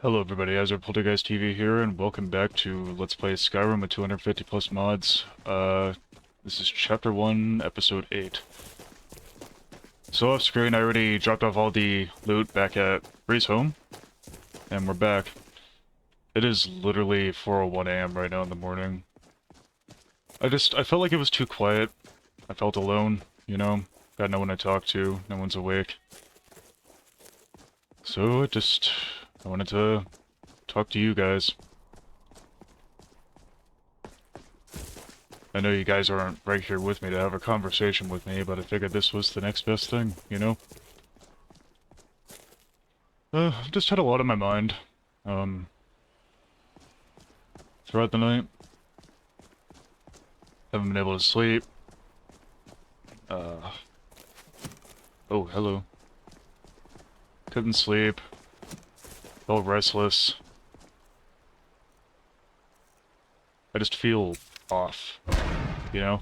Hello everybody, AzurePoltergeistTV here, and welcome back to Let's Play Skyrim with 250 plus mods. This is Chapter 1, Episode 8. So off screen, I already dropped off all the loot back at Bree's home, and we're back. It is literally 4:01 AM right now in the morning. I felt like it was too quiet. I felt alone, you know? Got no one to talk to, no one's awake. So I wanted to talk to you guys. I know you guys aren't right here with me to have a conversation with me, but I figured this was the next best thing, you know? I've just had a lot on my mind, throughout the night. Haven't been able to sleep. Oh, hello. Couldn't sleep. Felt restless. I just feel off, you know?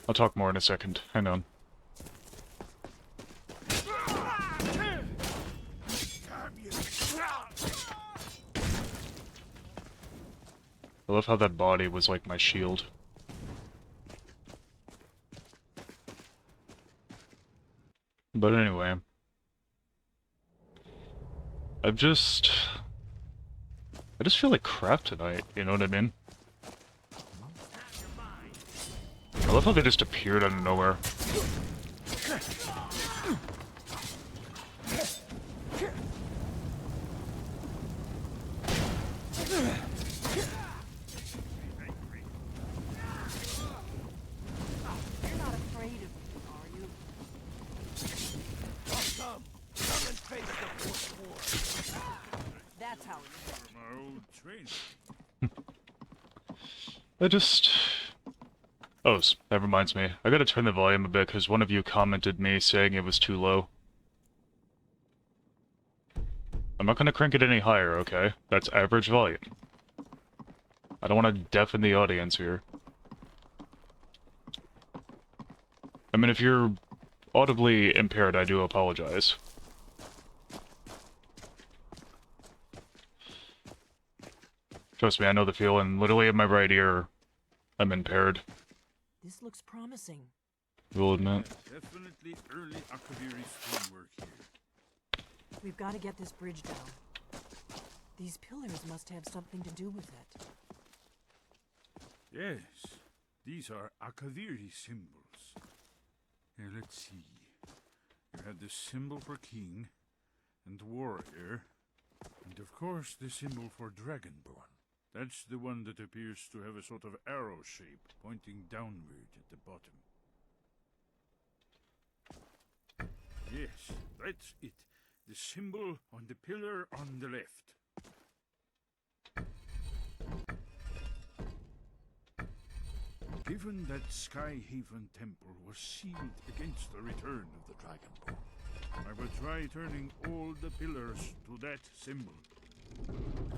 I'll talk more in a second. Hang on. I love how that body was like my shield. But anyway. I just feel like crap tonight, you know what I mean? I love how they just appeared out of nowhere. That's how Oh, that reminds me. I gotta turn the volume a bit because one of you commented me saying it was too low. I'm not gonna crank it any higher, okay? That's average volume. I don't want to deafen the audience here. I mean, if you're audibly impaired, I do apologize. Trust me, I know the feeling. Literally in my right ear, I'm impaired. This looks promising. We'll admit. Definitely early Akaviri stonework here. We've got to get this bridge down. These pillars must have something to do with it. Yes, these are Akaviri symbols. Here, let's see. You had the symbol for king and warrior, and of course the symbol for Dragonbane. That's the one that appears to have a sort of arrow shape pointing downward at the bottom. Yes, that's it. The symbol on the pillar on the left. Given that Skyhaven Temple was sealed against the return of the Dragonbane, I will try turning all the pillars to that symbol.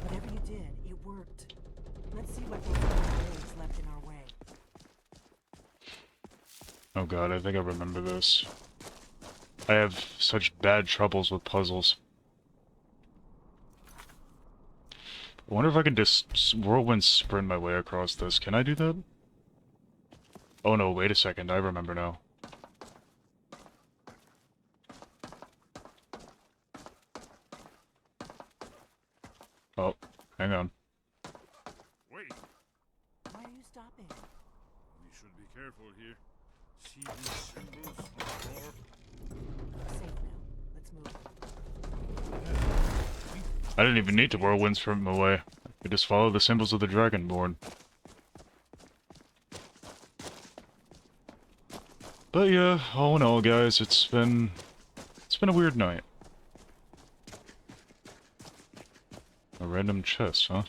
Whatever you did, it worked. Let's see what those roads left in our way. Oh god, I think I remember this. I have such bad troubles with puzzles. I wonder if I can just whirlwind sprint my way across this. Can I do that? Oh no, wait a second, I remember now. Oh, hang on. Wait, Why are you stopping? we should be careful here. See these symbols on the floor? We're safe now. Let's move. I didn't even need to whirlwind sprint my way. I just follow the symbols of the Dragonborn. But yeah, all in all, guys, it's been a weird night. A random chest, huh?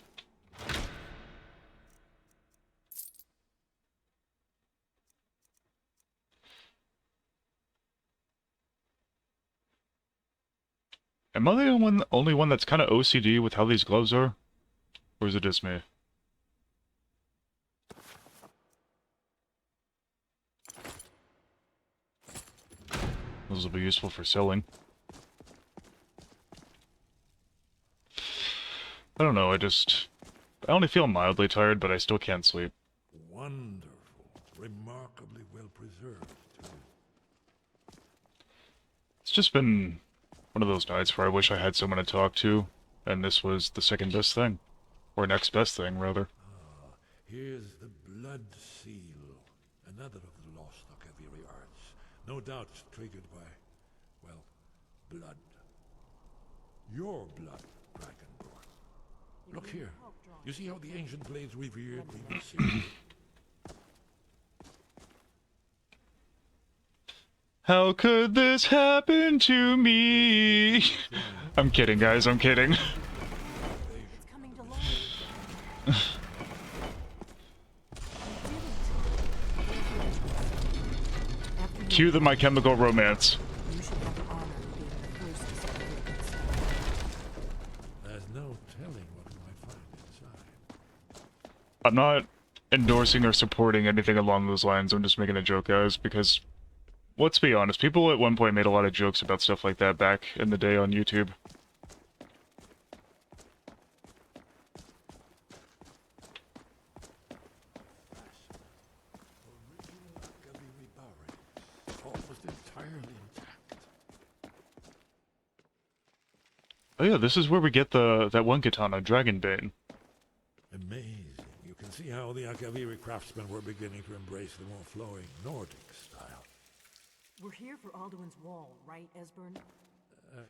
Am I the only one that's kind of OCD with how these gloves are? Or is it just me? Those will be useful for selling. I don't know, I only feel mildly tired, but I still can't sleep. Wonderful. Remarkably well preserved, too. It's just been one of those nights where I wish I had someone to talk to, and this was the second best thing. Or next best thing, rather. Ah, here's the blood seal. Another of the lost Akaviri arts. No doubt triggered by, well, blood. Your blood, Dragonborn. Look here. You see how the ancient blades revered the seal? How could this happen to me? I'm kidding, guys, I'm kidding. It's coming to life. Cue the My Chemical Romance. You should have the honor of being the first to celebrate this. There's no telling what we might find inside. I'm not endorsing or supporting anything along those lines, I'm just making a joke, guys, because, let's be honest, people at one point made a lot of jokes about stuff like that back in the day on YouTube. Original Akaviri barracks, almost entirely intact. Oh yeah, this is where we get that one katana, Dragonbane. Amazing. You can see how the Akaviri craftsmen were beginning to embrace the more flowing Nordic style. We're here for Alduin's wall, right, Esbern?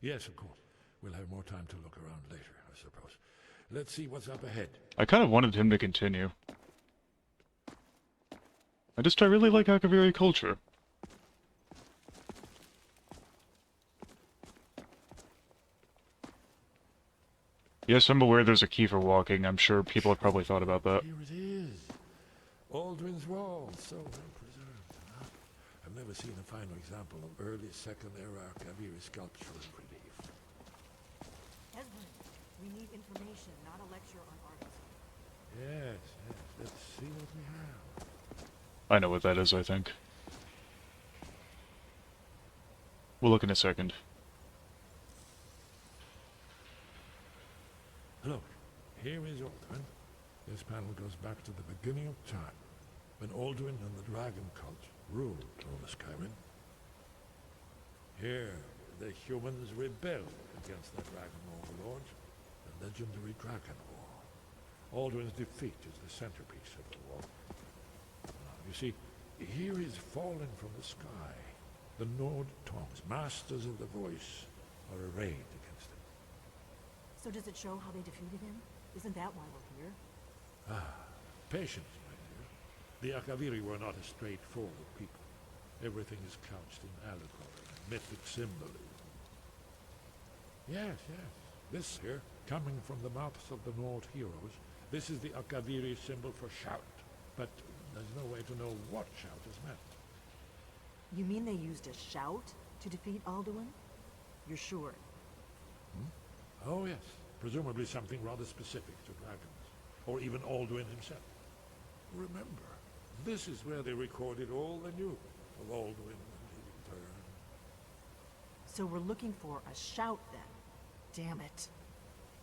Yes, of course. We'll have more time to look around later, I suppose. Let's see what's up ahead. I kind of wanted him to continue. I really like Akaviri culture. Yes, I'm aware there's a key for walking. I'm sure people have probably thought about that. Here it is. Alduin's wall, so well preserved. Huh? I've never seen a finer example of early Second Era Akaviri sculpture in relief. Esbern, we need information, not a lecture on art. Yes, yes. Let's see what we have. I know what that is, I think. We'll look in a second. Look, here is Alduin. This panel goes back to the beginning of time, when Alduin and the dragon cult ruled over Skyrim. Here, the humans rebelled against their dragon overlords, the legendary Dragon War. Alduin's defeat is the centerpiece of the war. Now, you see, here is fallen from the sky. The Nord tongues, masters of the voice, are arrayed against him. So does it show how they defeated him? Isn't that why we're here? Patience, my dear. The Akaviri were not a straightforward people. Everything is couched in allegory and mythic symbolism. Yes, yes. This here, coming from the mouths of the Nord heroes, this is the Akaviri symbol for shout. But there's no way to know what shout is meant. You mean they used a shout to defeat Alduin? You're sure? Oh yes, presumably something rather specific to dragons, or even Alduin himself. Remember, this is where they recorded all they knew of Alduin and his return. So we're looking for a shout then. Damn it.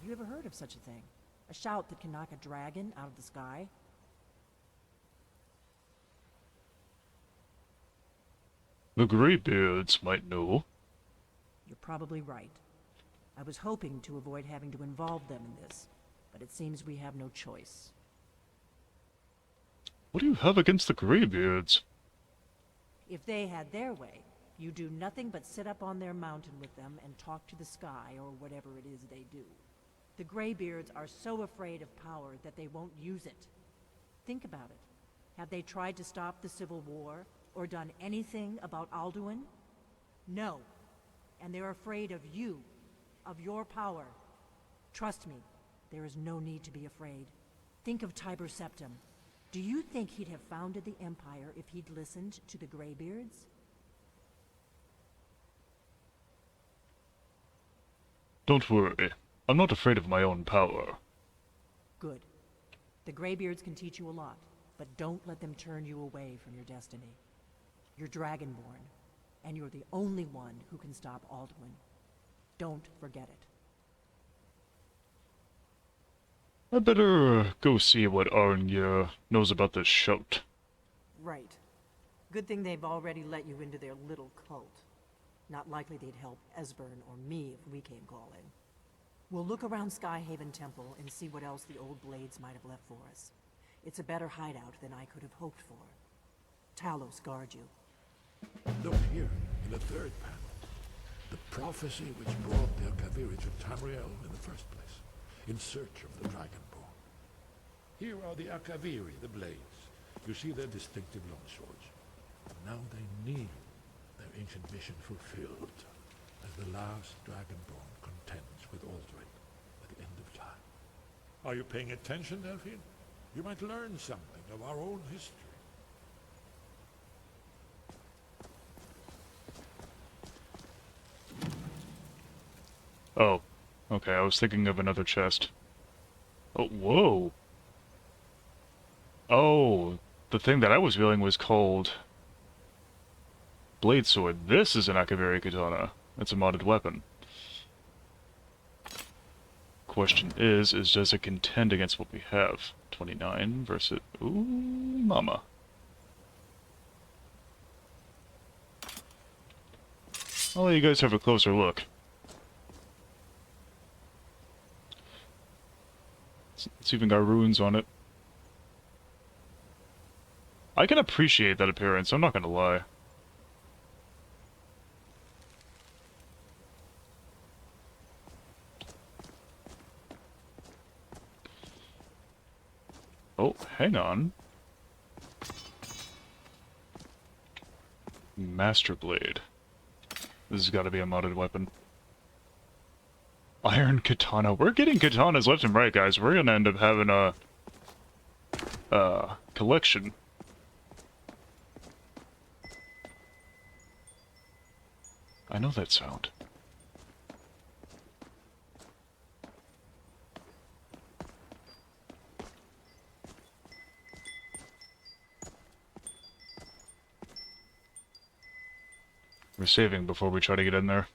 You ever heard of such a thing? A shout that can knock a dragon out of the sky? The Greybeards might know. You're probably right. I was hoping to avoid having to involve them in this, but it seems we have no choice. What do you have against the Greybeards? If they had their way, you do nothing but sit up on their mountain with them and talk to the sky or whatever it is they do. The Greybeards are so afraid of power that they won't use it. Think about it. Have they tried to stop the Civil War or done anything about Alduin? No. And they're afraid of you, of your power. Trust me, there is no need to be afraid. Think of Tiber Septim. Do you think he'd have founded the Empire if he'd listened to the Greybeards? Don't worry. I'm not afraid of my own power. Good. The Greybeards can teach you a lot, but don't let them turn you away from your destiny. You're Dragonborn, and you're the only one who can stop Alduin. Don't forget it. I better go see what Arnya knows about this shout. Right. Good thing they've already let you into their little cult. Not likely they'd help Esbern or me if we came calling. We'll look around Skyhaven Temple and see what else the old blades might have left for us. It's a better hideout than I could have hoped for. Talos guard you. Look here, in the third panel. The prophecy which brought the Akaviri to Tamriel in the first place, in search of the Dragonbane. Here are the Akaviri, the blades. You see their distinctive longswords. Now they need their ancient mission fulfilled, as the last Dragonbane contends with Alduin at the end of time. Are you paying attention, Delphine? You might learn something of our own history. Oh, okay, I was thinking of another chest. Oh, whoa! Oh, the thing that I was feeling was called Blade Sword. This is an Akaviri Katana. It's a modded weapon. Question is does it contend against what we have? 29 versus... Ooh, mama. I'll let you guys have a closer look. It's even got runes on it. I can appreciate that appearance, I'm not gonna lie. Oh, hang on. Master Blade. This has got to be a modded weapon. Iron Katana. We're getting katanas left and right, guys. We're gonna end up having a collection. I know that sound. We're saving before we try to get in there.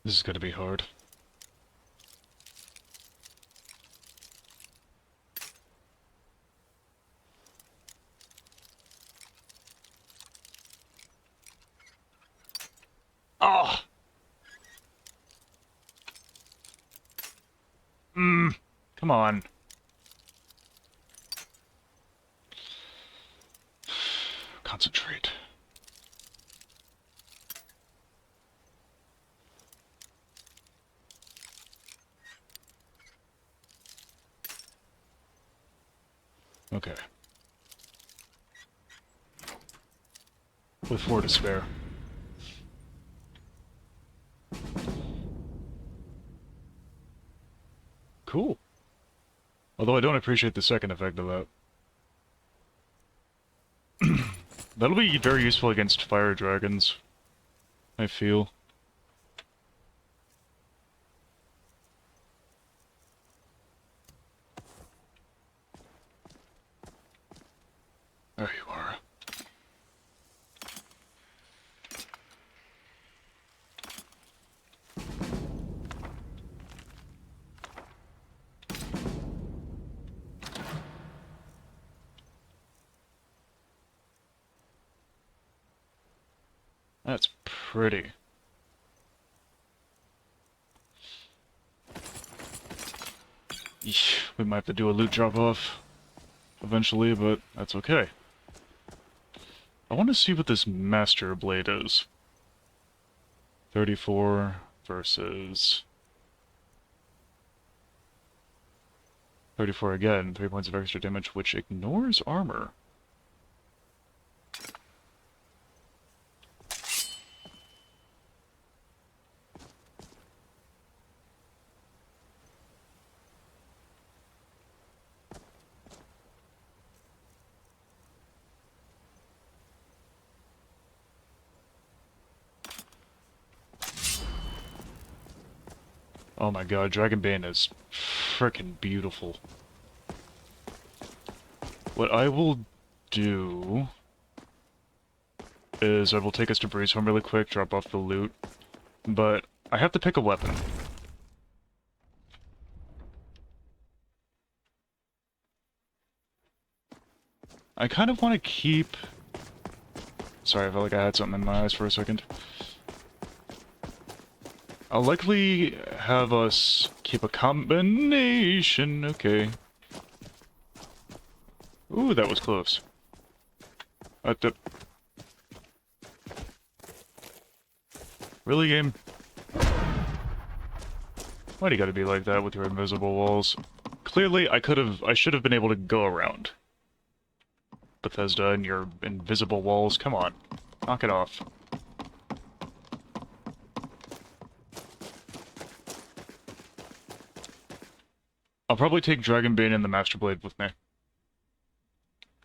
This is gonna be hard. Ah! Come on. Concentrate. Okay. With 4 to spare. Cool. Although I don't appreciate the second effect of that. That'll be very useful against fire dragons, I feel. There you are. That's pretty. Eesh, we might have to do a loot drop-off eventually, but that's okay. I want to see what this Master Blade is. 34 versus 34 again, 3 points of extra damage, which ignores armor. Oh my god, Dragonbane is frickin' beautiful. What I will do is I will take us to Breeze Home really quick, drop off the loot, but I have to pick a weapon. I kind of want to keep... Sorry, I felt like I had something in my eyes for a second. I'll likely have us keep a combination. Okay. Ooh, that was close. Really, game? Why do you gotta be like that with your invisible walls? Clearly, I should have been able to go around. Bethesda and your invisible walls, come on. Knock it off. I'll probably take Dragonbane and the Master Blade with me.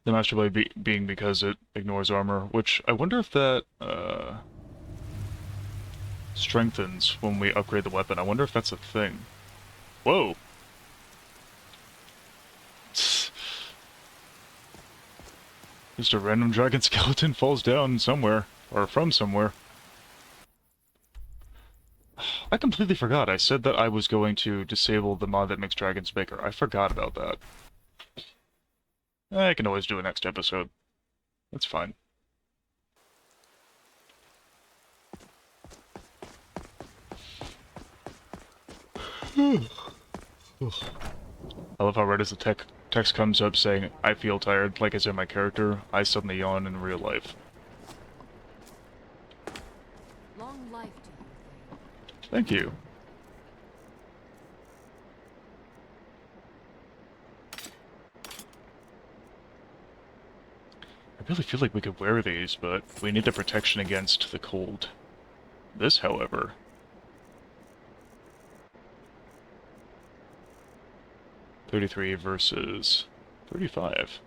The Master Blade being because it ignores armor, which I wonder if that, strengthens when we upgrade the weapon. I wonder if that's a thing. Whoa! Just a random dragon skeleton falls down somewhere, or from somewhere. I completely forgot. I said that I was going to disable the mod that makes dragons bigger. I forgot about that. I can always do a next episode. That's fine. I love how right as the text comes up saying, I feel tired, like it's in my character, I suddenly yawn in real life. Long life to you. Thank you. I really feel like we could wear these, but we need the protection against the cold. This, however... 33 versus 35.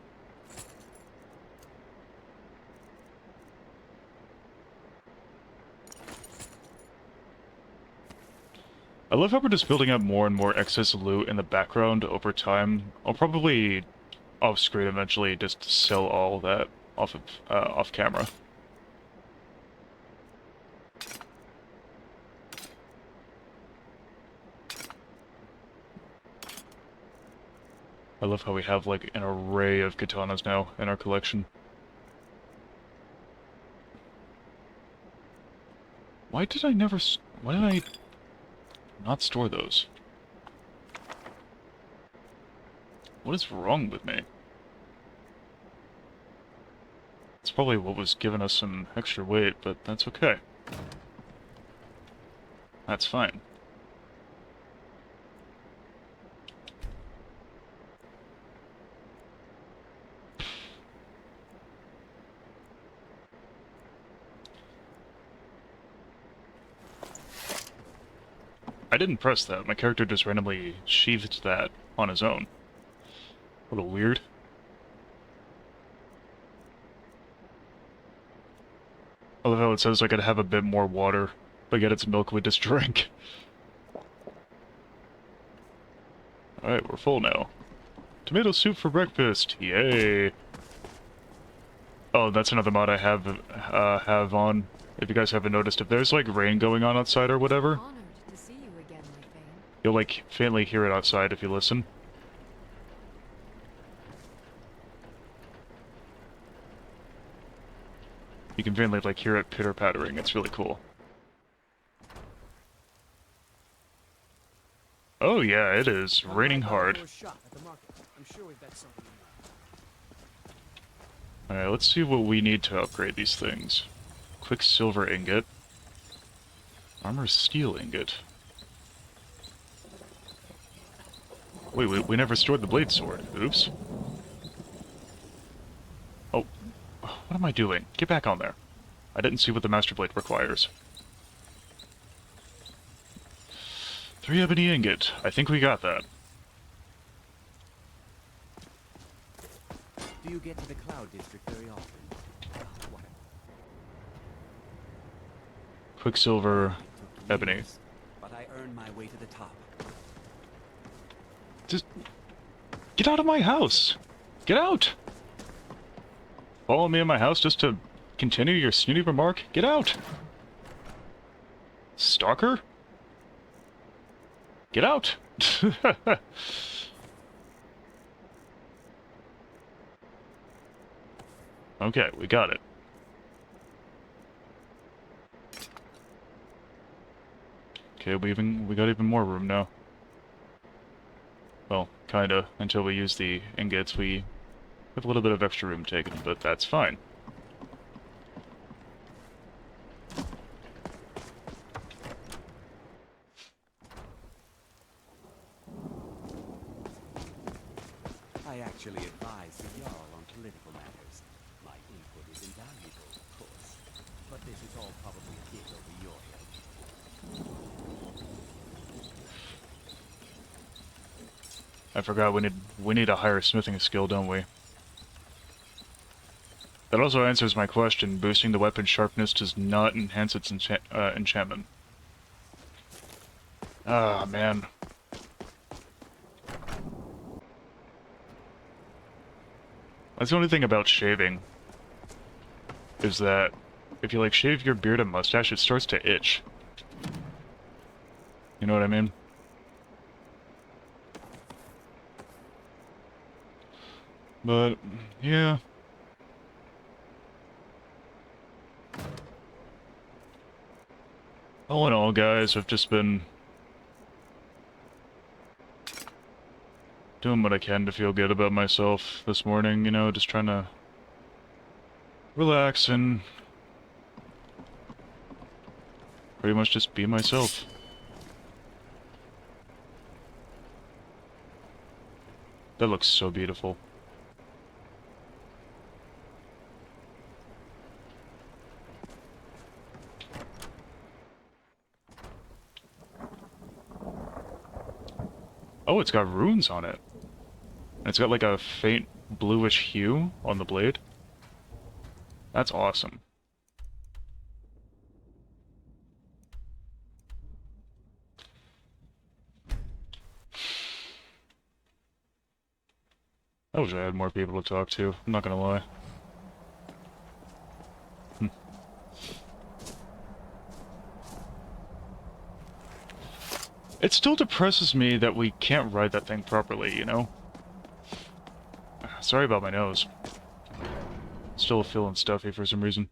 I love how we're just building up more and more excess loot in the background over time. I'll probably, off-screen eventually, just sell all that off camera. I love how we have, like, an array of katanas now in our collection. Why did I not store those? What is wrong with me? It's probably what was giving us some extra weight, but that's okay. That's fine. I didn't press that. My character just randomly sheathed that on his own. A little weird. I love how it says I could have a bit more water, but yet it's milk we just drank. Alright, we're full now. Tomato soup for breakfast! Yay! Oh, that's another mod I have on. If you guys haven't noticed, if there's like rain going on outside or whatever, Honored to see you again, my Thane. you'll like faintly hear it outside if you listen. You can faintly like hear it pitter-pattering. It's really cool. Oh yeah, it is raining hard. Alright, let's see what we need to upgrade these things. Quicksilver ingot. Armor steel ingot. Wait, we never stored the blade sword. Oops. Oh, what am I doing? Get back on there. I didn't see what the Master Blade requires. 3 ebony ingot. I think we got that. Do you get to the Cloud District very often? What? Quicksilver, It took ebony. years, but I earned my way to the top. Just get out of my house! Get out! Follow me in my house just to continue your snooty remark? Get out! Stalker? Get out! Okay, we got it. Okay, we got even more room now. Well, kinda, until we use the ingots, we have a little bit of extra room taken, but that's fine. I actually advise the Jarl on political matters. My input is invaluable, of course, but this is all probably a bit over your head. I forgot we need a higher smithing skill, don't we? That also answers my question. Boosting the weapon sharpness does not enhance its enchantment. Ah, man. That's the only thing about shaving. Is that if you, like, shave your beard and mustache, it starts to itch. You know what I mean? But, yeah. All in all, guys, I've just been doing what I can to feel good about myself this morning, you know, just trying to relax and pretty much just be myself. That looks so beautiful. Oh, it's got runes on it. And it's got like a faint bluish hue on the blade. That's awesome. I wish I had more people to talk to, I'm not gonna lie. It still depresses me that we can't ride that thing properly, you know? Sorry about my nose. Still feeling stuffy for some reason.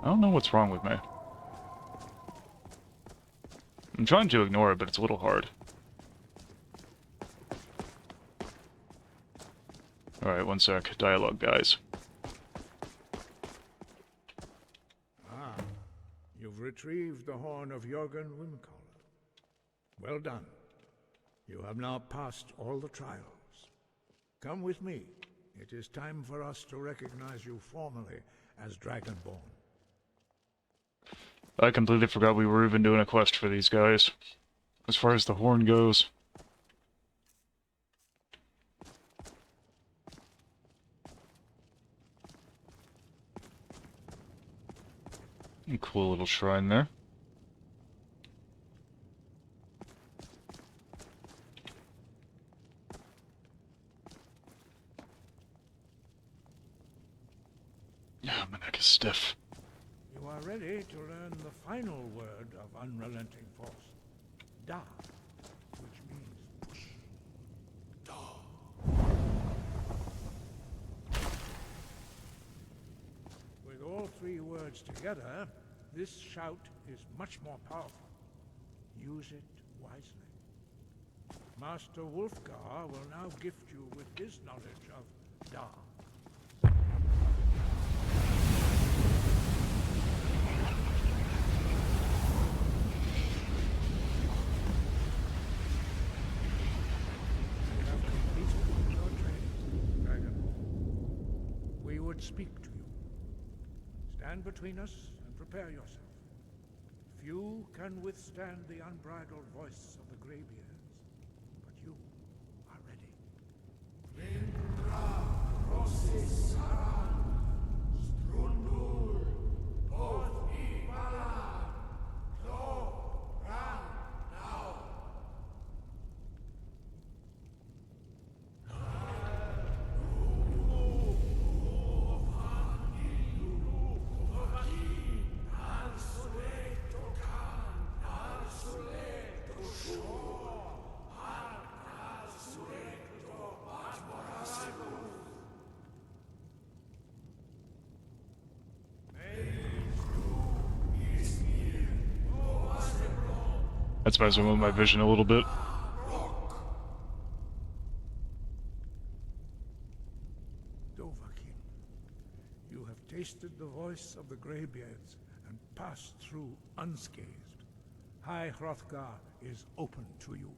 I don't know what's wrong with me. I'm trying to ignore it, but it's a little hard. Alright, one sec. Dialogue, guys. You've retrieved the horn of Jörgen Windcaller. Well done. You have now passed all the trials. Come with me. It is time for us to recognize you formally as Dragonbane. I completely forgot we were even doing a quest for these guys. As far as the horn goes. Cool little shrine there. Ah, my neck is stiff. You are ready to learn the final word of unrelenting force. Da, which means push. Da. With all 3 words together, this shout is much more powerful. Use it wisely. Master Wulfgar will now gift you with his knowledge of Da. speak to you. Stand between us and prepare yourself. Few can withstand the unbridled voice of the Greybeards, but you are ready. That's messing with my vision a little bit. Dovahkiin, you have tasted the voice of the Greybeards and passed through unscathed. High Hrothgar is open to you.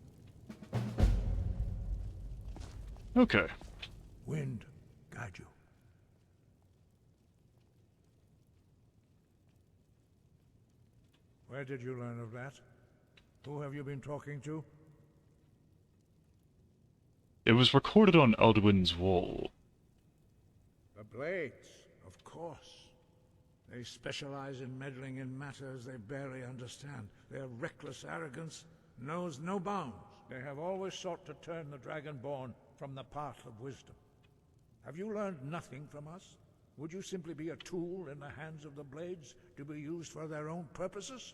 Okay. Wind guide you. Where did you learn of that? Who have you been talking to? It was recorded on Alduin's wall. The Blades, of course. They specialize in meddling in matters they barely understand. Their reckless arrogance knows no bounds. They have always sought to turn the Dragonborn from the path of wisdom. Have you learned nothing from us? Would you simply be a tool in the hands of the Blades to be used for their own purposes?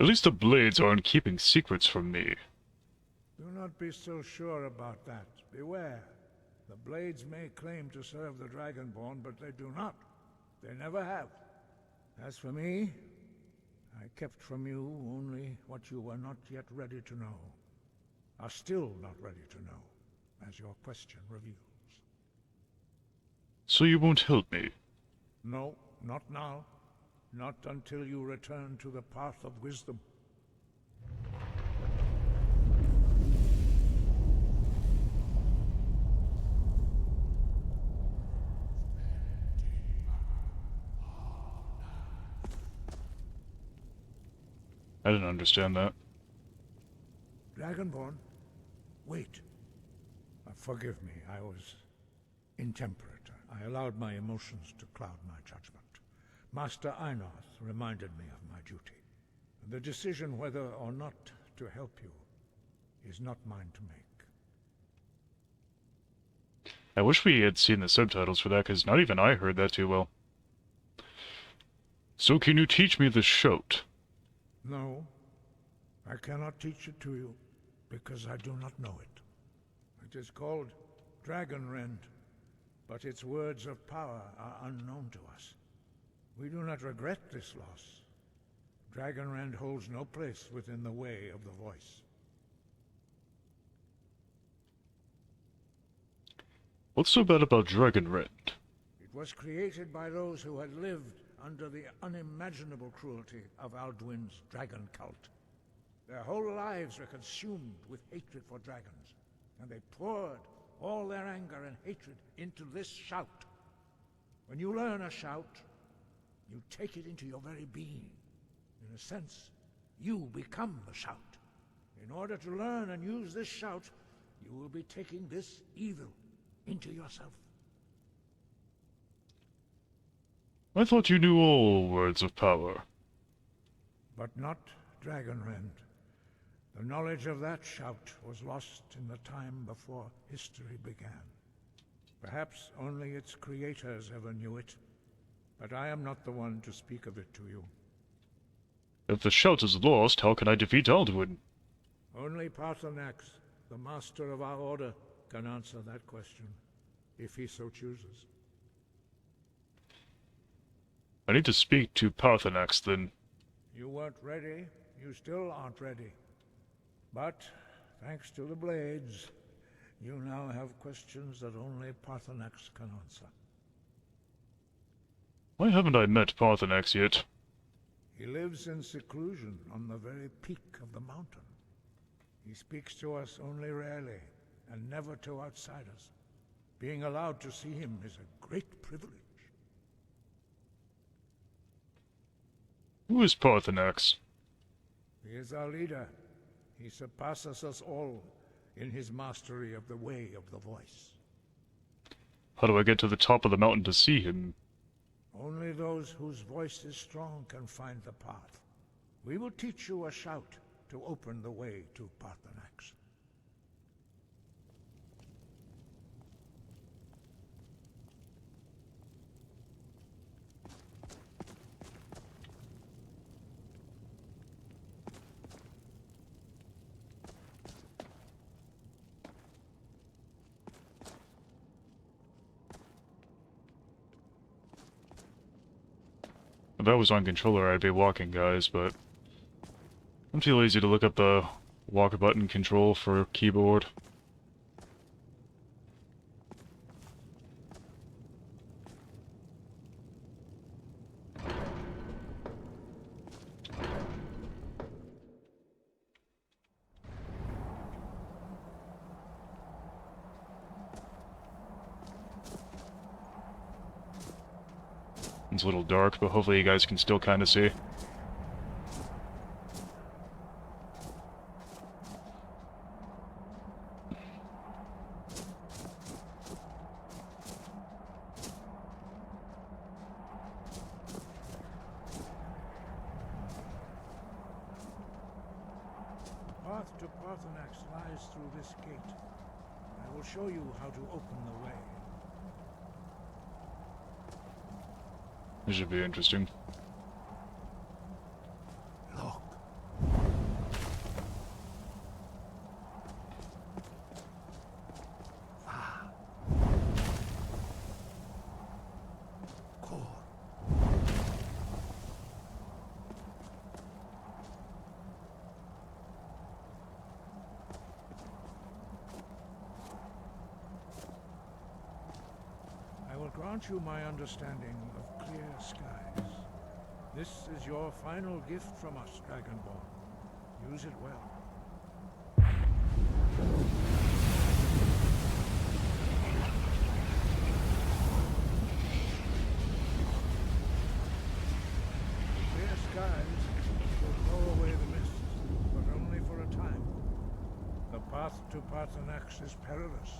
At least the Blades aren't keeping secrets from me. Do not be so sure about that. Beware. The Blades may claim to serve the Dragonborn, but they do not. They never have. As for me, I kept from you only what you were not yet ready to know. Are still not ready to know, as your question reveals. So you won't help me? No, not now. Not until you return to the path of wisdom. I didn't understand that. Dragonborn, wait. Forgive me, I was intemperate. I allowed my emotions to cloud my judgment. Master Einoth reminded me of my duty. The decision whether or not to help you is not mine to make. I wish we had seen the subtitles for that, because not even I heard that too well. So can you teach me the shout? No, I cannot teach it to you, because I do not know it. It is called Dragonrend, but its words of power are unknown to us. We do not regret this loss. Dragonrend holds no place within the way of the voice. What's so bad about Dragonrend? It was created by those who had lived under the unimaginable cruelty of Alduin's dragon cult. Their whole lives were consumed with hatred for dragons, and they poured all their anger and hatred into this shout. When you learn a shout, you take it into your very being. In a sense, you become the shout. In order to learn and use this shout, you will be taking this evil into yourself. I thought you knew all words of power. But not Dragonrend. The knowledge of that shout was lost in the time before history began. Perhaps only its creators ever knew it, but I am not the one to speak of it to you. If the shout is lost, how can I defeat Alduin? Only Paarthurnax, the master of our order, can answer that question, if he so chooses. I need to speak to Paarthurnax, then. You weren't ready. You still aren't ready. But, thanks to the Blades, you now have questions that only Paarthurnax can answer. Why haven't I met Paarthurnax yet? He lives in seclusion on the very peak of the mountain. He speaks to us only rarely, and never to outsiders. Being allowed to see him is a great privilege. Who is Paarthurnax? He is our leader. He surpasses us all in his mastery of the way of the voice. How do I get to the top of the mountain to see him? Only those whose voice is strong can find the path. We will teach you a shout to open the way to Paarthurnax. If I was on controller, I'd be walking, guys, but I'm too lazy to look up the walk button control for keyboard. It's a little dark, but hopefully you guys can still kind of see. The path to Paarthurnax lies through this gate. I will show you how to open the way. This should be interesting. Look. Core. I will grant you my understanding of clear skies. This is your final gift from us, Dragonbane. Use it well. Clear skies will blow away the mists, but only for a time. The path to Paarthurnax is perilous,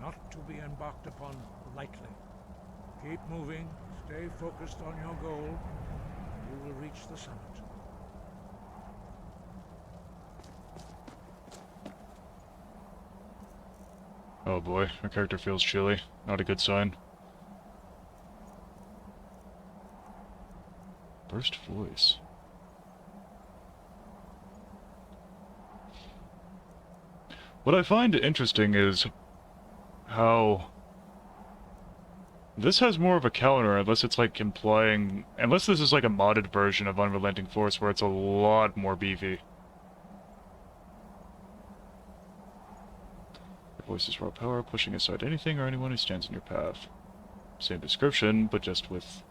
not to be embarked upon lightly. Keep moving, stay focused on your goal, and you will reach the summit. Oh boy, my character feels chilly. Not a good sign. Burst voice. What I find interesting is how this has more of a counter, unless it's like implying... Unless this is like a modded version of Unrelenting Force where it's a lot more beefy. Your voice is raw power, pushing aside anything or anyone who stands in your path. Same description, but just with...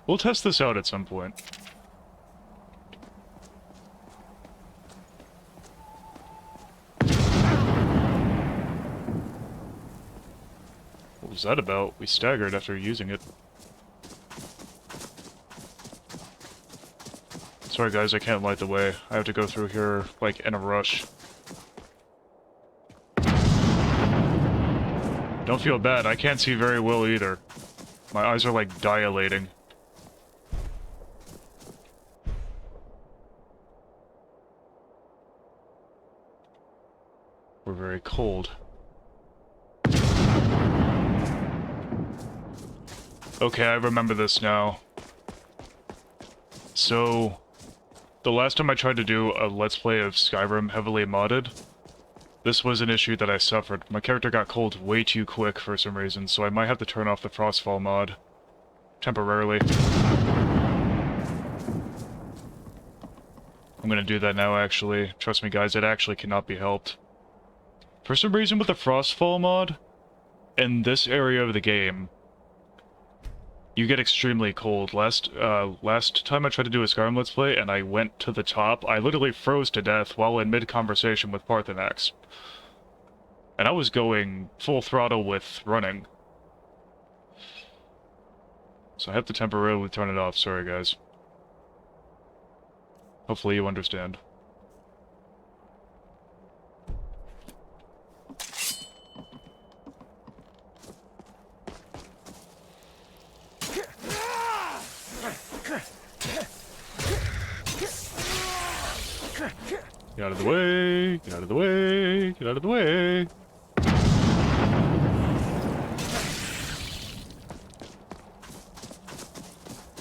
We'll test this out at some point. What was that about? We staggered after using it. Sorry guys, I can't light the way. I have to go through here, like, in a rush. Don't feel bad, I can't see very well either. My eyes are, like, dilating. We're very cold. Okay, I remember this now. So, the last time I tried to do a Let's Play of Skyrim heavily modded, this was an issue that I suffered. My character got cold way too quick for some reason, so I might have to turn off the Frostfall mod. Temporarily. I'm gonna do that now, actually. Trust me, guys, it actually cannot be helped. For some reason with the Frostfall mod, in this area of the game, you get extremely cold. Last time I tried to do a Skyrim Let's Play and I went to the top, I literally froze to death while in mid-conversation with Paarthurnax. And I was going full throttle with running. So I have to temporarily turn it off, sorry guys. Hopefully you understand. Get out of the way! Get out of the way! Get out of the way!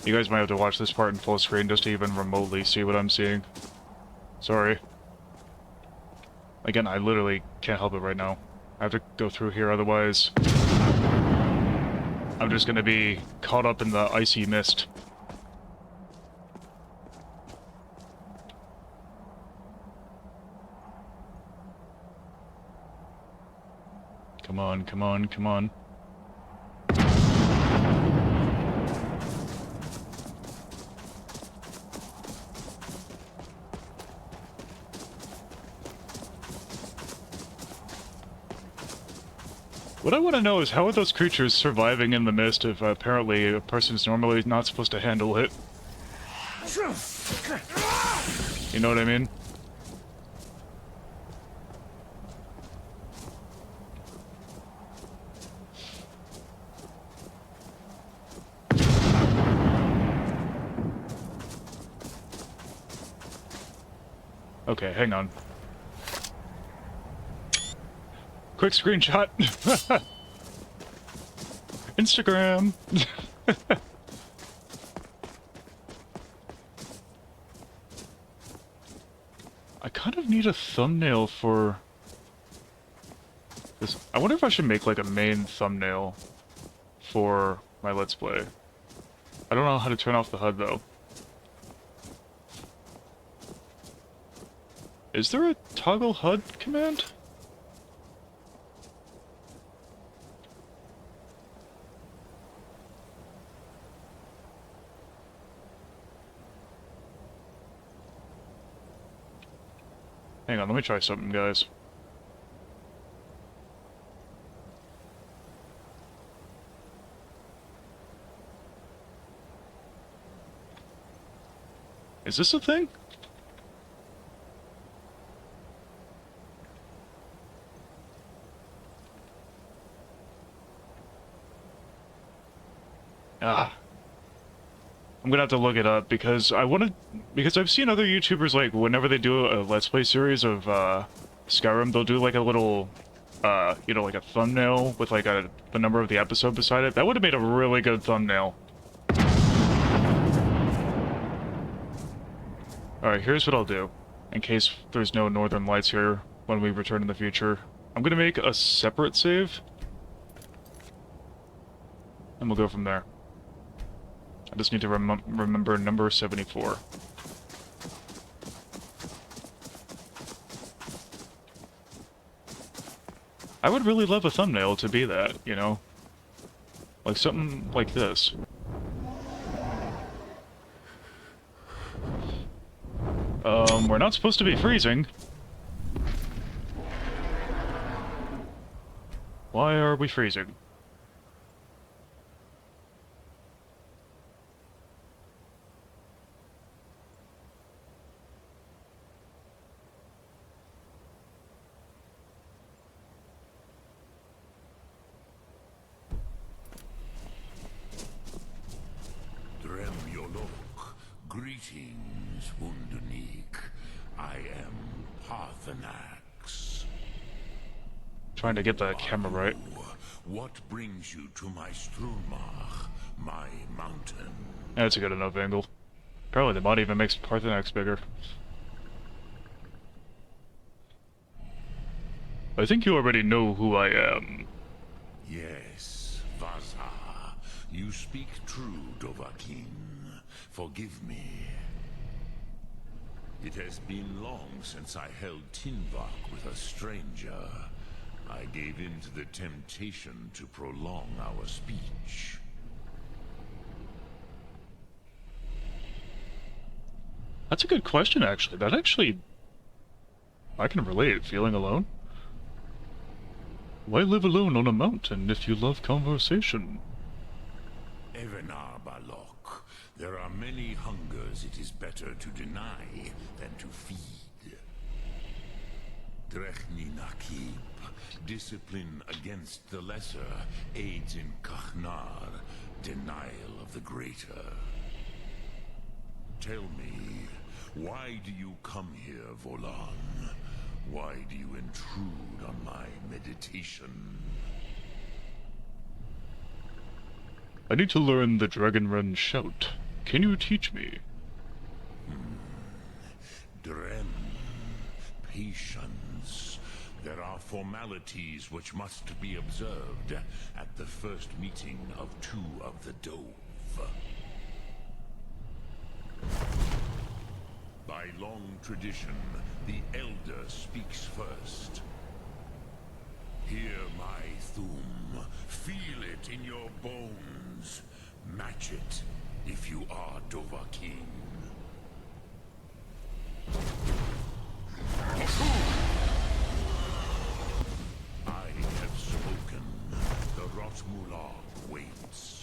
You guys might have to watch this part in full screen just to even remotely see what I'm seeing. Sorry. Again, I literally can't help it right now. I have to go through here, otherwise I'm just gonna be caught up in the icy mist. Come on, come on, come on. What I want to know is how are those creatures surviving in the mist if apparently a person's normally not supposed to handle it? You know what I mean? Okay, hang on. Quick screenshot! Instagram! I kind of need a thumbnail for this. I wonder if I should make like a main thumbnail for my Let's Play. I don't know how to turn off the HUD though. Is there a toggle HUD command? Hang on, let me try something, guys. Is this a thing? Ah. I'm gonna have to look it up because because I've seen other YouTubers, like, whenever they do a Let's Play series of, Skyrim, they'll do, like, a little, you know, like a thumbnail with, like, the number of the episode beside it. That would have made a really good thumbnail. Alright, here's what I'll do, in case there's no Northern Lights here when we return in the future. I'm gonna make a separate save, and we'll go from there. I just need to remember number 74. I would really love a thumbnail to be that, you know? Like something like this. We're not supposed to be freezing. Why are we freezing? Greetings, Wunderneek. I am Paarthurnax. Trying to get the camera right. What brings you to my Strumach, my mountain? That's a good enough angle. Apparently the mod even makes Paarthurnax bigger. I think you already know who I am. Yes, Vaza. You speak true, Dovahkiin. Forgive me. It has been long since I held Tinvak with a stranger. I gave in to the temptation to prolong our speech. That's a good question, actually. That actually... I can relate. Feeling alone? Why live alone on a mountain if you love conversation? Evenar Balok, there are many hungers it is better to deny than to feed. Drechni Nakib, discipline against the lesser aids in Kachnar, denial of the greater. Tell me, why do you come here, Volan? Why do you intrude on my meditation? I need to learn the Dragonrun shout. Can you teach me? Drem, patience. There are formalities which must be observed at the first meeting of two of the Dove. By long tradition, the Elder speaks first. Hear my Thum. Feel it in your bones. Match it if you are Dovahkiin. I have spoken. The Rotmula waits.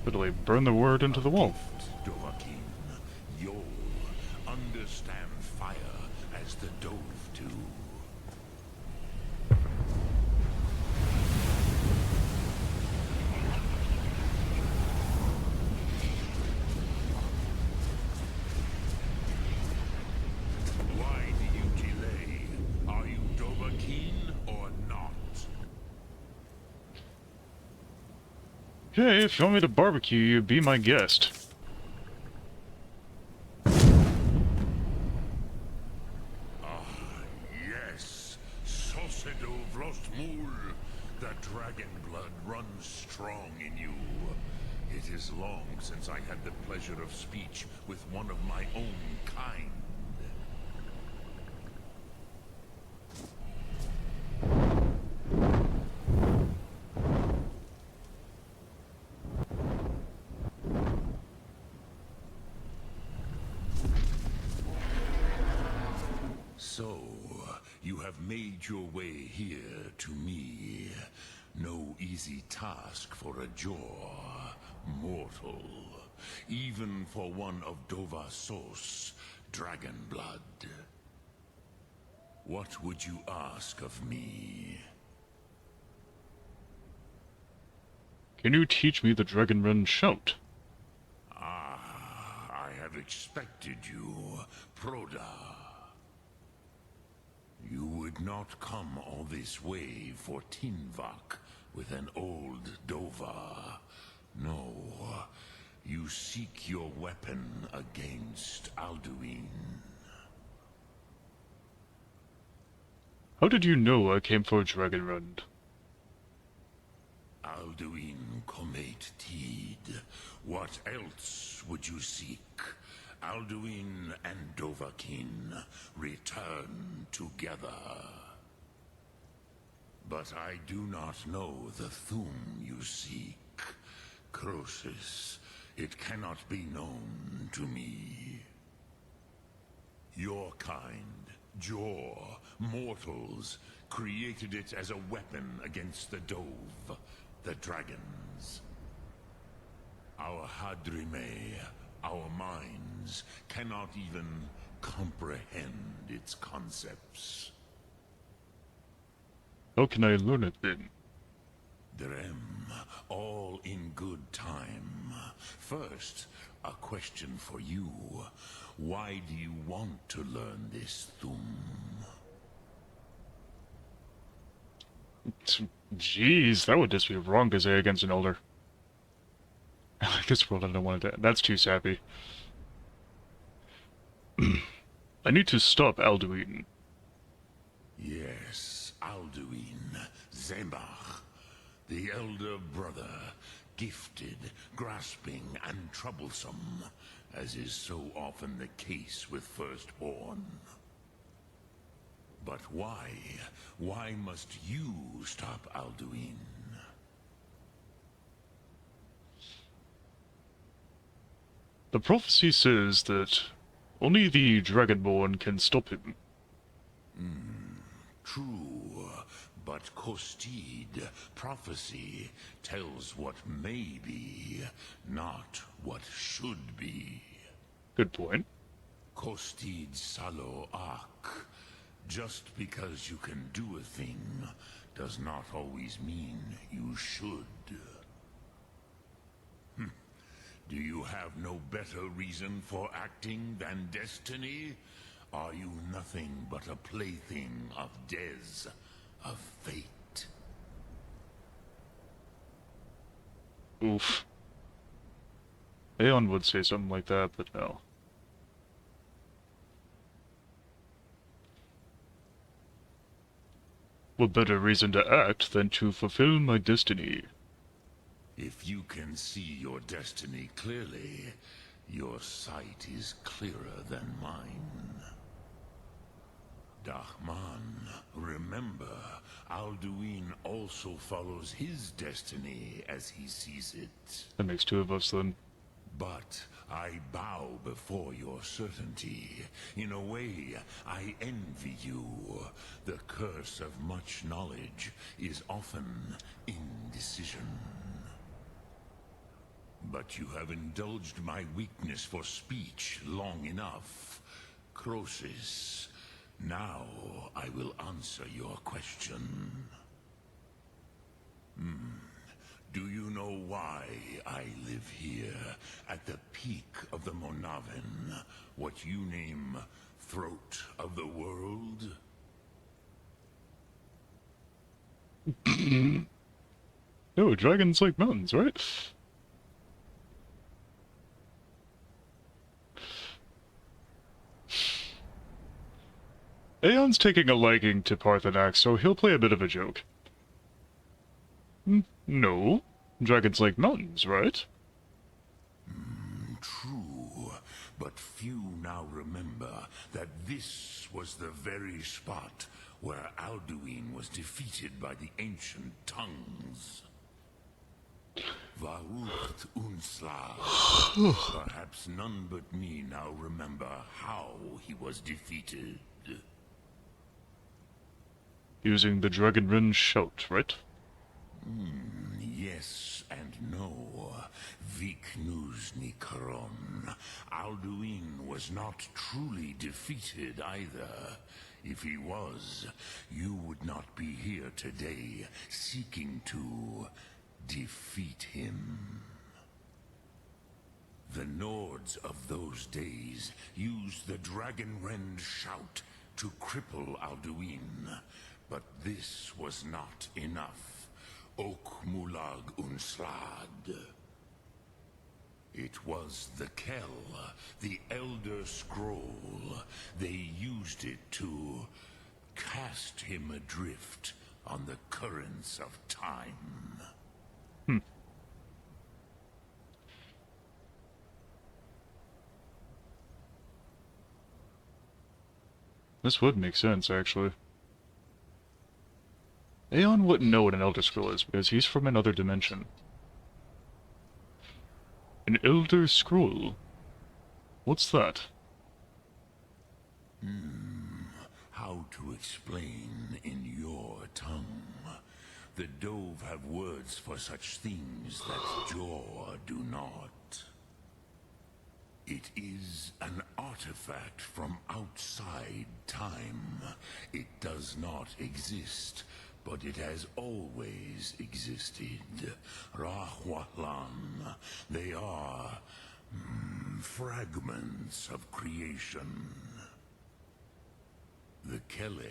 Literally burn the word into the wall. Dovahkiin, you'll understand fire as the Dove do. Why do you delay? Are you Dovahkiin or not? Okay, if you want me to barbecue you, be my guest. Yes, Sosedo Vrostmul. The dragon blood runs strong in you. It is long since I had the pleasure of speech with one of my own kind. So, you have made your way here to me. No easy task for a Jor, mortal. Even for one of Dova Sos, dragon blood. What would you ask of me? Can you teach me the Dragonrun shout? I have expected you, Proda. You would not come all this way for Tinvak with an old Dova. No, you seek your weapon against Alduin. How did you know I came for Dragonrun? Alduin Comate Teed. What else would you seek? Alduin and Dovahkiin return together. But I do not know the Thum you seek. Croesus, it cannot be known to me. Your kind, Jor, mortals, created it as a weapon against the Dove, the dragons. Our Hadrime, our minds, cannot even comprehend its concepts. How can I learn it then? Drem, all in good time. First, a question for you. Why do you want to learn this Thum? Jeez, that would just be wrong to say against an elder. This world I don't want to. That's too sappy. I need to stop Alduin. Yes, Alduin, Zembach, the elder brother, gifted, grasping, and troublesome, as is so often the case with Firstborn. But why? Why must you stop Alduin? The prophecy says that only the Dragonborn can stop him. True, but Kostid, prophecy, tells what may be, not what should be. Good point. Kostid Salo Ak. Just because you can do a thing does not always mean you should. Do you have no better reason for acting than destiny? Are you nothing but a plaything of Des, of fate? Oof. Aeon would say something like that, but no. What better reason to act than to fulfill my destiny? If you can see your destiny clearly, your sight is clearer than mine. Dahman, remember, Alduin also follows his destiny as he sees it. That makes two of us then. But I bow before your certainty. In a way, I envy you. The curse of much knowledge is often indecision. But you have indulged my weakness for speech long enough. Croesus, now I will answer your question. Do you know why I live here, at the peak of the Monaven, what you name throat of the world? No, dragons like mountains, right? Aeon's taking a liking to Paarthurnax, so he'll play a bit of a joke. No. Dragons like mountains, right? True, but few now remember that this was the very spot where Alduin was defeated by the ancient tongues. Varucht Unslag. Perhaps none but me now remember how he was defeated. Using the Dragonbane shout, right? Yes and no. Viknuzny Karon. Alduin was not truly defeated either. If he was, you would not be here today seeking to defeat him. The Nords of those days used the Dragonrend shout to cripple Alduin, but this was not enough. Ok Mulag Unslad. It was the Kell, the Elder Scroll. They used it to cast him adrift on the currents of time. This would make sense, actually. Aeon wouldn't know what an Elder Scroll is, because he's from another dimension. An Elder Scroll? What's that? How to explain in your tongue? The Dove have words for such things that Jor do not. It is an artifact from outside time. It does not exist, but it has always existed. Rahwahlan. They are fragments of creation. The Kele,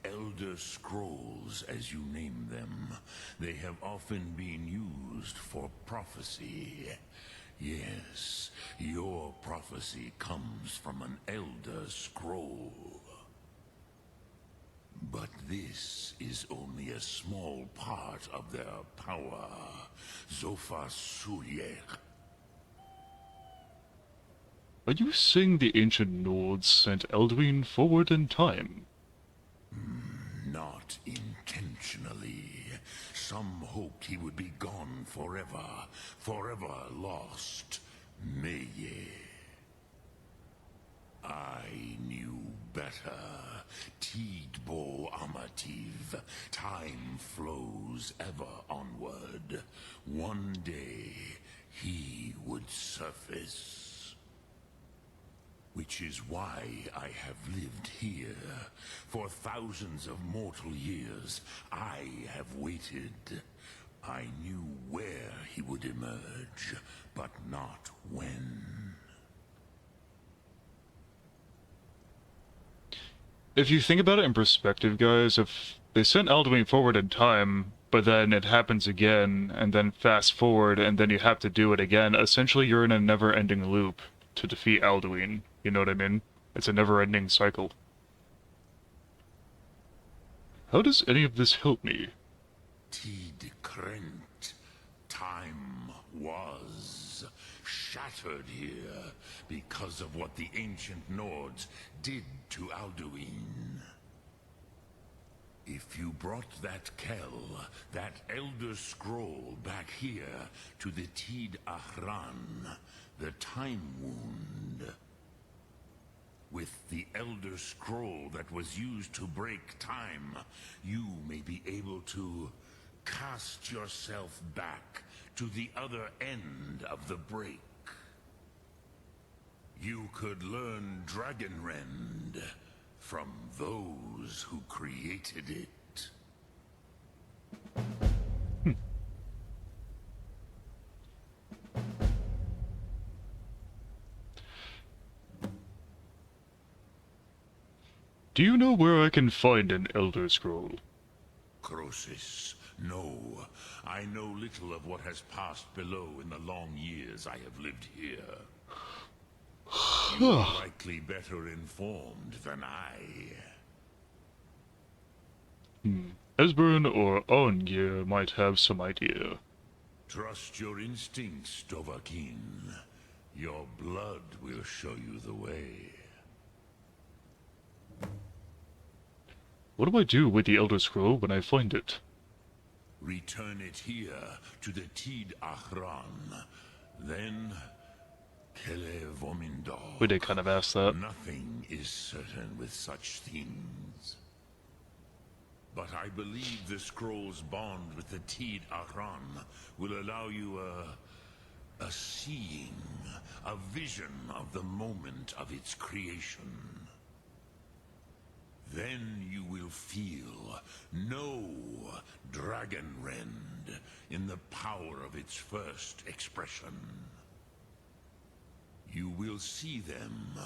Elder Scrolls as you name them, they have often been used for prophecy. Yes, your prophecy comes from an Elder Scroll. But this is only a small part of their power. Zofa Sulyek. Are you saying the ancient Nords sent Alduin forward in time? Not intentionally. Some hoped he would be gone forever, forever lost. Meye. I knew better. Tidbo Amativ. Time flows ever onward. One day, he would surface. Which is why I have lived here. For thousands of mortal years, I have waited. I knew where he would emerge, but not when. If you think about it in perspective, guys, if they sent Alduin forward in time, but then it happens again, and then fast forward, and then you have to do it again, essentially you're in a never-ending loop to defeat Alduin. You know what I mean? It's a never-ending cycle. How does any of this help me? Tid Krent. Time was shattered here because of what the ancient Nords did to Alduin. If you brought that Kell, that Elder Scroll back here to the Tid Ahran, the Time Wound, with the Elder Scroll that was used to break time, you may be able to cast yourself back to the other end of the break. You could learn Dragonrend from those who created it. Do you know where I can find an Elder Scroll? Croesus, no. I know little of what has passed below in the long years I have lived here. You are likely better informed than I. Esbern or Aungir might have some idea. Trust your instincts, Dovahkiin. Your blood will show you the way. What do I do with the Elder Scroll when I find it? Return it here to the Tid Ahran. Then, Kele Vomindor. We did kind of ask that. Nothing is certain with such things. But I believe the scroll's bond with the Tid Ahran will allow you a seeing, a vision of the moment of its creation. Then you will feel, know Dragonrend in the power of its first expression. You will see them,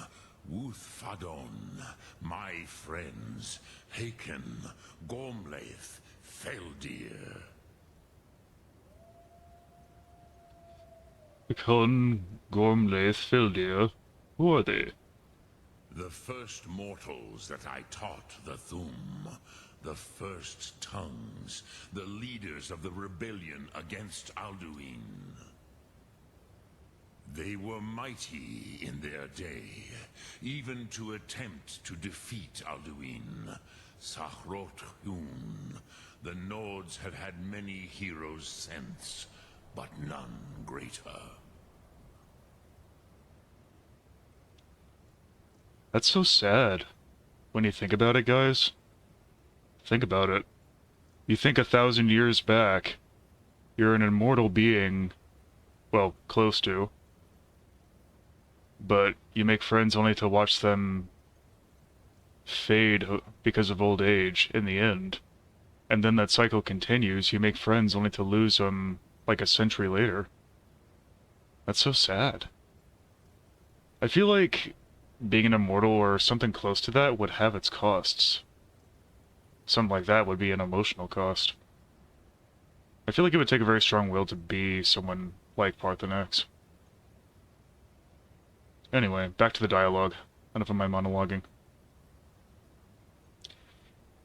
Wuthfadon, my friends, Haken, Gormlaith, Feldir. Hakon, Gormlaith, Feldir. Who are they? The first mortals that I taught the Thum, the first tongues, the leaders of the rebellion against Alduin. They were mighty in their day, even to attempt to defeat Alduin. Sahrot Hun, the Nords have had many heroes since, but none greater. That's so sad. When you think about it, guys. Think about it. You think 1,000 years back, you're an immortal being, well, close to, but you make friends only to watch them fade because of old age in the end. And then that cycle continues, you make friends only to lose them like a century later. That's so sad. I feel like being an immortal or something close to that would have its costs. Something like that would be an emotional cost. I feel like it would take a very strong will to be someone like Paarthurnax. Anyway, back to the dialogue. Enough of my monologuing.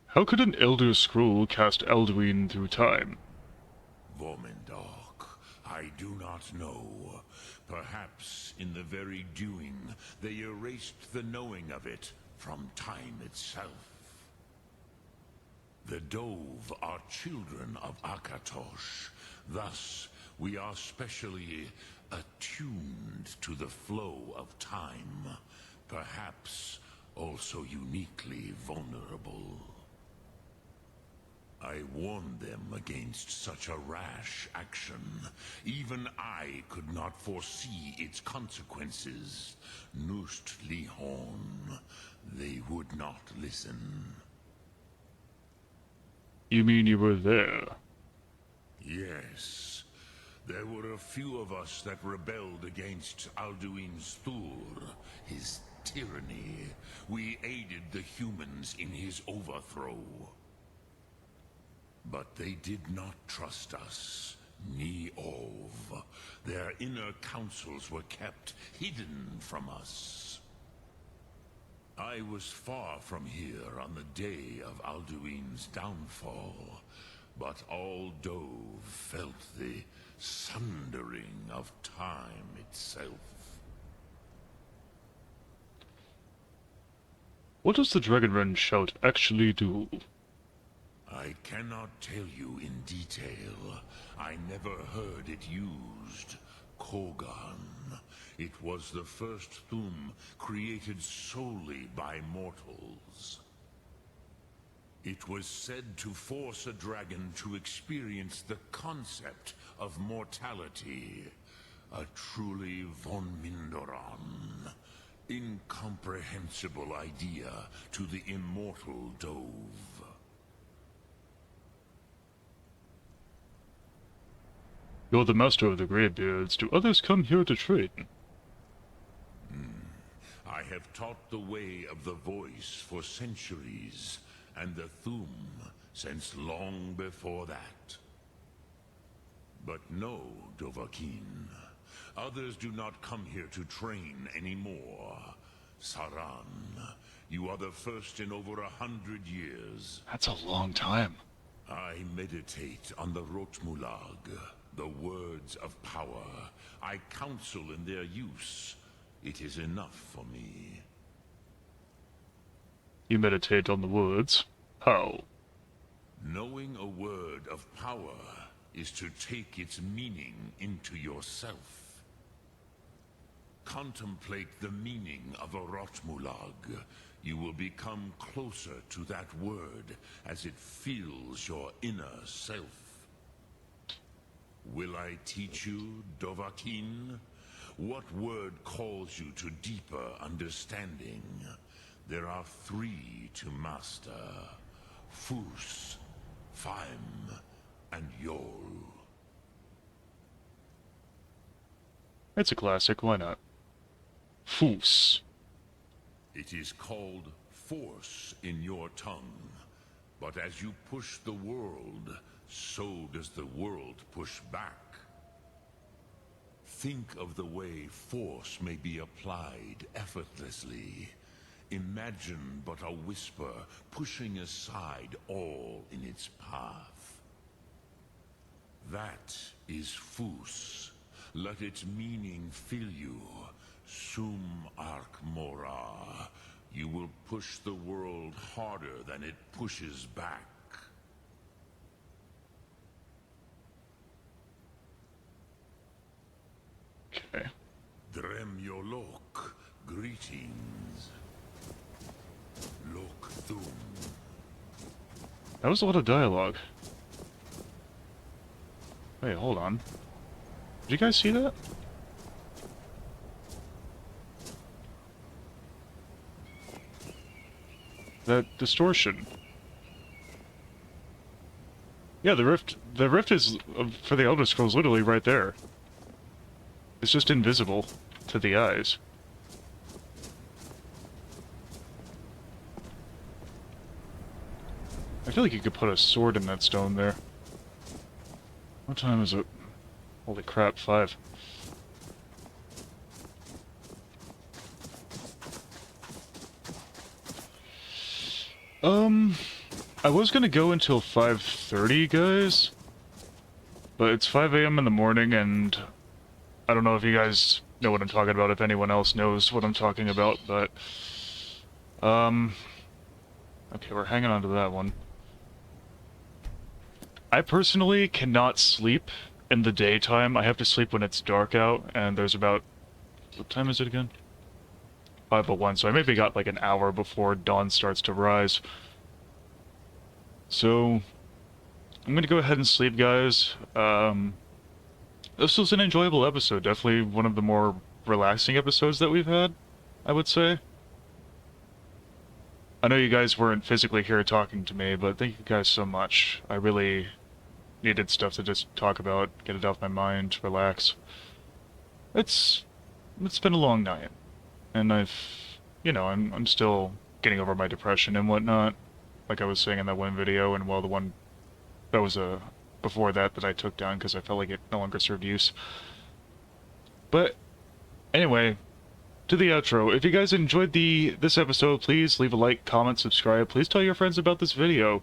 How could an Elder Scroll cast Alduin through time? Vomindok, I do not know. Perhaps in the very doing, they erased the knowing of it from time itself. The Dove are children of Akatosh. Thus, we are specially attuned to the flow of time, perhaps also uniquely vulnerable. I warned them against such a rash action. Even I could not foresee its consequences. Nust Lihorn, they would not listen. You mean you were there? Yes. There were a few of us that rebelled against Alduin's Thur, his tyranny. We aided the humans in his overthrow. But they did not trust us, ni Ov. Their inner councils were kept hidden from us. I was far from here on the day of Alduin's downfall, but all Dove felt the sundering of time itself. What does the Dragonbane shout actually do? I cannot tell you in detail. I never heard it used. Kogan. It was the first Thum created solely by mortals. It was said to force a dragon to experience the concept of mortality. A truly von Mindoran. Incomprehensible idea to the immortal Dove. You're the master of the Greybeards. Do others come here to trade? I have taught the way of the voice for centuries, and the Thum since long before that. But no, Dovahkiin. Others do not come here to train anymore. Saran, you are the first in over 100 years. That's a long time. I meditate on the Rotmulag, the words of power. I counsel in their use. It is enough for me. You meditate on the words. How? Knowing a word of power is to take its meaning into yourself. Contemplate the meaning of a Rotmulag. You will become closer to that word as it fills your inner self. Will I teach you, Dovahkiin? What word calls you to deeper understanding? There are 3 to master. Fus, Faim, and Yol. It's a classic, why not? Foos. It is called force in your tongue. But as you push the world, so does the world push back. Think of the way force may be applied effortlessly. Imagine but a whisper pushing aside all in its path. That is Fus. Let its meaning fill you. Sum Ark Mora. You will push the world harder than it pushes back. Okay. Drem Yolok. Greetings. Lok Thum. That was a lot of dialogue. Wait, hold on. Did you guys see that? That distortion. Yeah, the rift is for the Elder Scrolls literally right there. It's just invisible to the eyes. I feel like you could put a sword in that stone there. What time is it? Holy crap, 5. I was gonna go until 5:30, guys. But it's 5 a.m. in the morning, and I don't know if you guys know what I'm talking about, if anyone else knows what I'm talking about, but... Okay, we're hanging on to that one. I personally cannot sleep in the daytime. I have to sleep when it's dark out, and there's about... What time is it again? 5:01, so I maybe got like an hour before dawn starts to rise. So, I'm gonna go ahead and sleep, guys. This was an enjoyable episode, definitely one of the more relaxing episodes that we've had, I would say. I know you guys weren't physically here talking to me, but thank you guys so much. I really needed stuff to just talk about, get it off my mind, relax. It's been a long night, and I'm still getting over my depression and whatnot, like I was saying in that one video, and well, the one that was before that I took down because I felt like it no longer served use. But anyway, to the outro. If you guys enjoyed this episode, please leave a like, comment, subscribe. Please tell your friends about this video.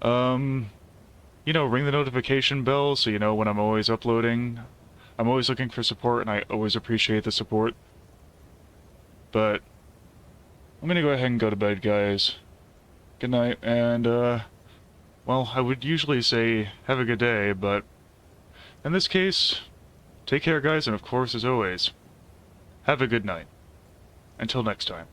Ring the notification bell so you know when I'm always uploading. I'm always looking for support, and I always appreciate the support. But I'm gonna go ahead and go to bed, guys. Good night, and well, I would usually say have a good day, but in this case, take care, guys, and of course, as always, have a good night. Until next time.